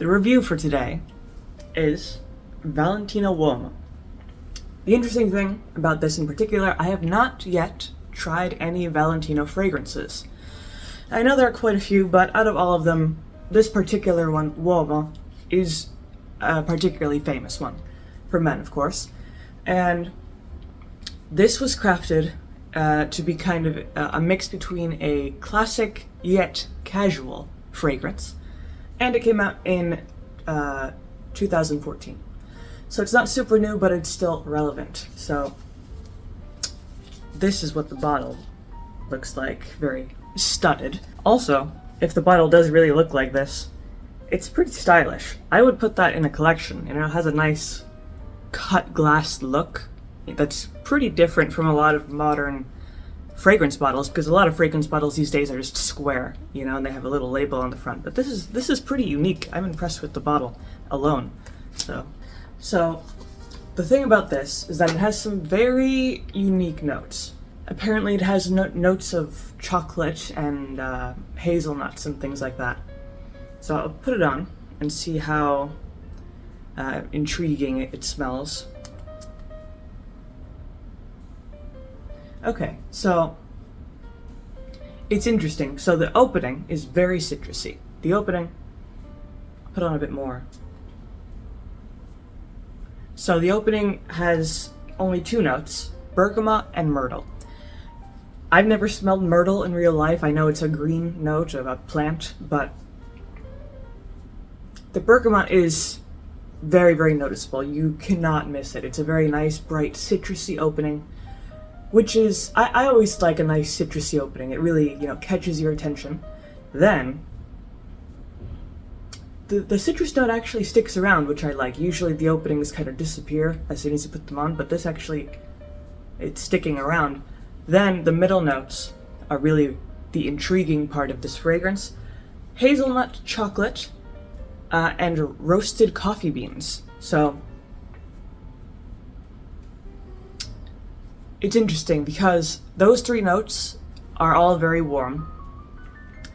The review for today is Valentino Uomo. The interesting thing about this in particular, I have not yet tried any Valentino fragrances. I know there are quite a few, but out of all of them, this particular one, Uomo, is a particularly famous one. For men, of course. And this was crafted to be kind of a mix between a classic yet casual fragrance, and it came out in 2014. So it's not super new, but it's still relevant. So this is what the bottle looks like, very studded. Also, if the bottle does really look like this, it's pretty stylish. I would put that in a collection. You know, it has a nice cut glass look that's pretty different from a lot of modern fragrance bottles, because a lot of fragrance bottles these days are just square, you know, and they have a little label on the front. But this is pretty unique. I'm impressed with the bottle alone. So the thing about this is that it has some very unique notes. Apparently it has notes of chocolate and hazelnuts and things like that. So I'll put it on and see how intriguing it smells. Okay, so it's interesting. So the opening is very citrusy. The opening, I'll put on a bit more. So the opening has only two notes, bergamot and myrtle. I've never smelled myrtle in real life. I know it's a green note of a plant, but the bergamot is very, very noticeable. You cannot miss it. It's a very nice, bright, citrusy opening, which is, I always like a nice citrusy opening. It really, catches your attention. Then, the citrus note actually sticks around, which I like. Usually the openings kind of disappear as soon as you put them on, but this actually, it's sticking around. Then the middle notes are really the intriguing part of this fragrance. Hazelnut chocolate, and roasted coffee beans. So it's interesting because those three notes are all very warm.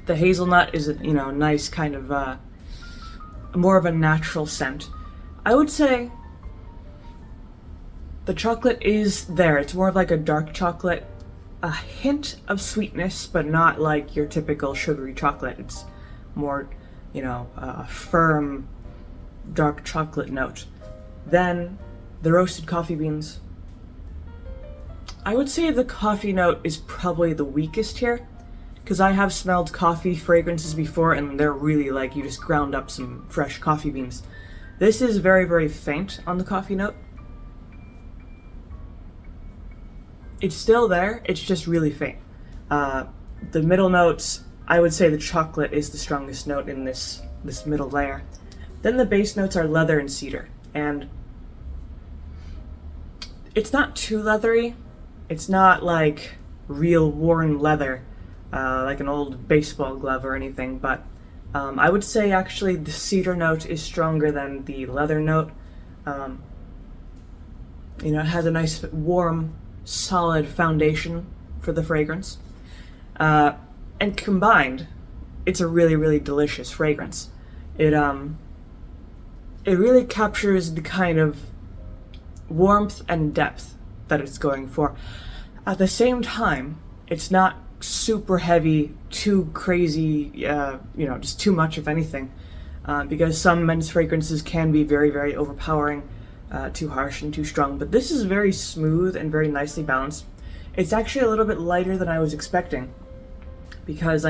The hazelnut is a nice kind of more of a natural scent. I would say the chocolate is there. It's more of like a dark chocolate, a hint of sweetness, but not like your typical sugary chocolate. It's more a firm dark chocolate note. Then the roasted coffee beans. I would say the coffee note is probably the weakest here, because I have smelled coffee fragrances before and they're really like you just ground up some fresh coffee beans. This is very, very faint on the coffee note. It's still there, it's just really faint. The middle notes, I would say the chocolate is the strongest note in this middle layer. Then the base notes are leather and cedar, and it's not too leathery. It's not like real worn leather, like an old baseball glove or anything, but I would say actually the cedar note is stronger than the leather note. It has a nice warm, solid foundation for the fragrance. And combined, it's a really, really delicious fragrance. It really captures the kind of warmth and depth that it's going for. At the same time, it's not super heavy, too crazy, just too much of anything, because some men's fragrances can be very, very overpowering, too harsh and too strong, but this is very smooth and very nicely balanced. It's actually a little bit lighter than I was expecting, because,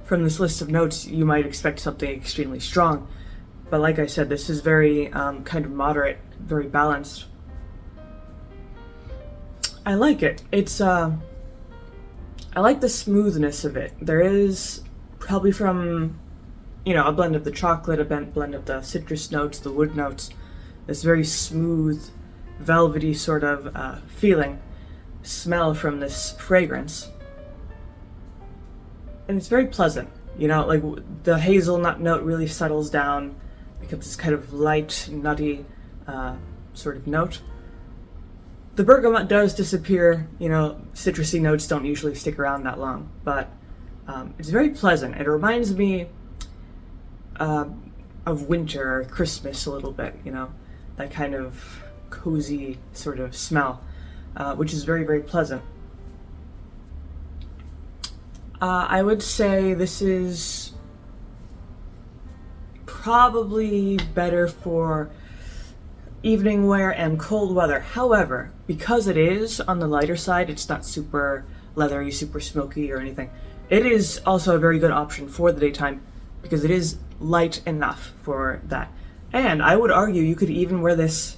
from this list of notes, you might expect something extremely strong, but like I said, this is very kind of moderate, very balanced. I like it. It's, I like the smoothness of it. There is probably from, a blend of the chocolate, a blend of the citrus notes, the wood notes, this very smooth, velvety sort of smell from this fragrance. And it's very pleasant, like the hazelnut note really settles down, becomes this kind of light, nutty sort of note. The bergamot does disappear, citrusy notes don't usually stick around that long, but it's very pleasant. It reminds me of winter or Christmas a little bit, you know, that kind of cozy sort of smell, which is very, very pleasant. I would say this is probably better for evening wear and cold weather. However, because it is on the lighter side, it's not super leathery, super smoky or anything. It is also a very good option for the daytime because it is light enough for that. And I would argue you could even wear this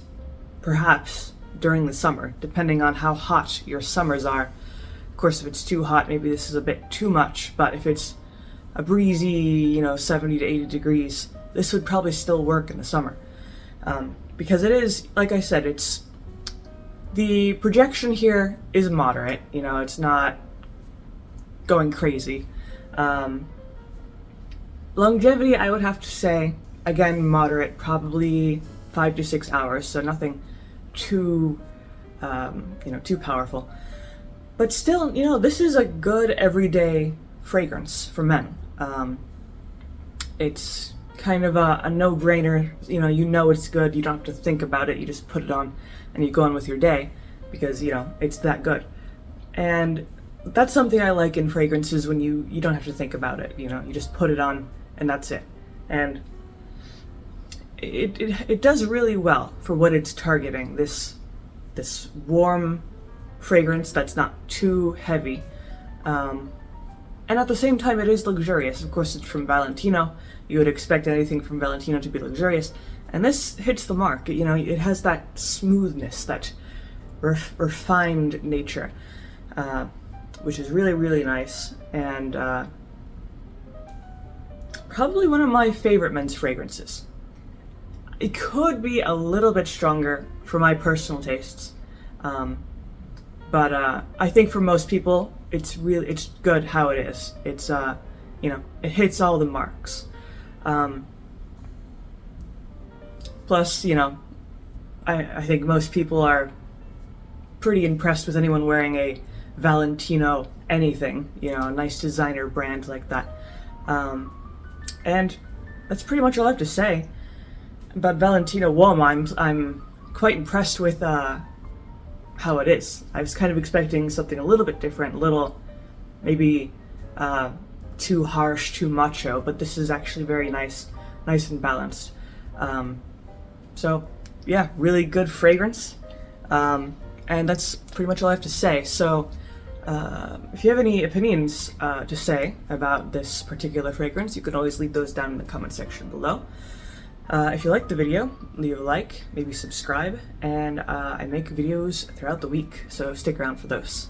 perhaps during the summer, depending on how hot your summers are. Of course, if it's too hot, maybe this is a bit too much, but if it's a breezy, you know, 70 to 80 degrees, this would probably still work in the summer. Because it is, like I said, it's the projection here is moderate, you know, it's not going crazy. Longevity, I would have to say, again, moderate, probably 5 to 6 hours, so nothing too, you know, too powerful. But still, you know, this is a good everyday fragrance for men. It's kind of a no-brainer, you know it's good, you don't have to think about it, you just put it on and you go on with your day because, you know, it's that good. And that's something I like in fragrances, when you don't have to think about it, you know, you just put it on and that's it. And it does really well for what it's targeting, this warm fragrance that's not too heavy. And at the same time, it is luxurious. Of course, it's from Valentino. You would expect anything from Valentino to be luxurious. And this hits the mark. You know, it has that smoothness, that refined nature, which is really, really nice. And probably one of my favorite men's fragrances. It could be a little bit stronger for my personal tastes. But I think for most people, it's good how it is. It's, you know, it hits all the marks. Plus, you know, I think most people are pretty impressed with anyone wearing a Valentino anything, you know, a nice designer brand like that. And that's pretty much all I have to say about Valentino Uomo. I'm quite impressed with how it is. I was kind of expecting something a little bit different, a little maybe too harsh, too macho, but this is actually very nice and balanced. So yeah, really good fragrance. And that's pretty much all I have to say. So if you have any opinions to say about this particular fragrance, you can always leave those down in the comment section below. If you liked the video, leave a like, maybe subscribe, and I make videos throughout the week, so stick around for those.